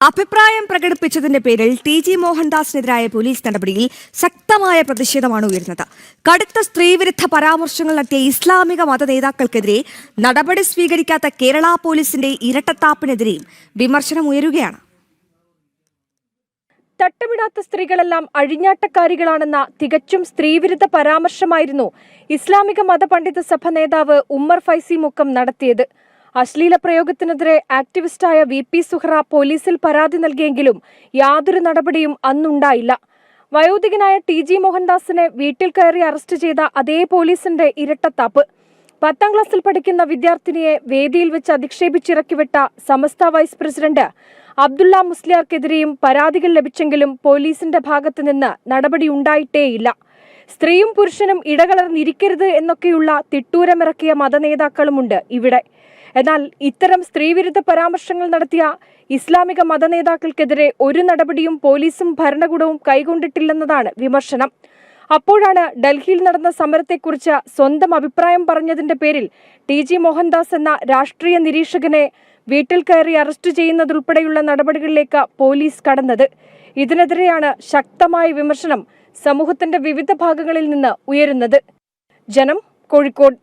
അഭിപ്രായം പ്രകടിപ്പിച്ചതിന്റെ പേരിൽ TG. മോഹൻദാസിനെതിരായ police നടപടിയിൽ ശക്തമായ പ്രതിഷേധമാണ് ഉയർന്നത്. കടുത്ത സ്ത്രീവിരുദ്ധ പരാമർശങ്ങൾ നടത്തിയ ഇസ്ലാമിക മത നേതാക്കൾക്കെതിരെ നടപടി സ്വീകരിക്കാത്ത കേരള പോലീസിന്റെ ഇരട്ടത്താപ്പിനെതിരെയും വിമർശനം ഉയരുകയാണ്. തട്ടമിടാത്ത സ്ത്രീകളെല്ലാം അഴിഞ്ഞാട്ടക്കാരികളാണെന്ന തികച്ചും സ്ത്രീവിരുദ്ധ പരാമർശമായിരുന്നു ഇസ്ലാമിക മതപണ്ഡിത സഭ നേതാവ് ഉമ്മർ ഫൈസി മുക്കം നടത്തിയത്. അശ്ലീല പ്രയോഗത്തിനെതിരെ ആക്ടിവിസ്റ്റായ വി.പി. സുഹ്റ പോലീസിൽ പരാതി നൽകിയെങ്കിലും യാതൊരു നടപടിയും അന്നുണ്ടായില്ല. വയോധികനായ ടി.ജി. മോഹൻദാസിനെ വീട്ടിൽ കയറി അറസ്റ്റ് ചെയ്ത അതേ പോലീസിന്റെ ഇരട്ടത്താപ്പ്. 10ാം ക്ലാസ്സിൽ പഠിക്കുന്ന വിദ്യാർത്ഥിനിയെ വേദിയിൽ വെച്ച് അധിക്ഷേപിച്ചിറക്കിവിട്ട സമസ്ത വൈസ് പ്രസിഡന്റ് അബ്ദുള്ള മുസ്ലിയാർക്കെതിരെയും പരാതികൾ ലഭിച്ചെങ്കിലും പോലീസിന്റെ ഭാഗത്തുനിന്ന് നടപടിയുണ്ടായിട്ടേയില്ല. സ്ത്രീയും പുരുഷനും ഇടകലർന്നിരിക്കരുത് എന്നൊക്കെയുള്ള തിട്ടൂരമിറക്കിയ മതനേതാക്കളുമുണ്ട് ഇവിടെ. എന്നാൽ ഇത്തരം സ്ത്രീവിരുദ്ധ പരാമർശങ്ങൾ നടത്തിയ ഇസ്ലാമിക മതനേതാക്കൾക്കെതിരെ ഒരു നടപടിയും പോലീസും ഭരണകൂടവും കൈകൊണ്ടിട്ടില്ലെന്നതാണ് വിമർശനം. അപ്പോഴാണ് ഡൽഹിയിൽ നടന്ന സമരത്തെക്കുറിച്ച് സ്വന്തം അഭിപ്രായം പറഞ്ഞതിന്റെ പേരിൽ ടി.ജി. മോഹൻദാസ് എന്ന രാഷ്ട്രീയ നിരീക്ഷകനെ വീട്ടിൽ കയറി അറസ്റ്റ് ചെയ്യുന്നതുൾപ്പെടെയുള്ള നടപടികളിലേക്ക് പോലീസ് കടന്നത്. ഇതിനെതിരെയാണ് ശക്തമായ വിമർശനം സമൂഹത്തിന്റെ വിവിധ ഭാഗങ്ങളിൽ നിന്ന് ഉയരുന്നത്. ജനം, കോഴിക്കോട്.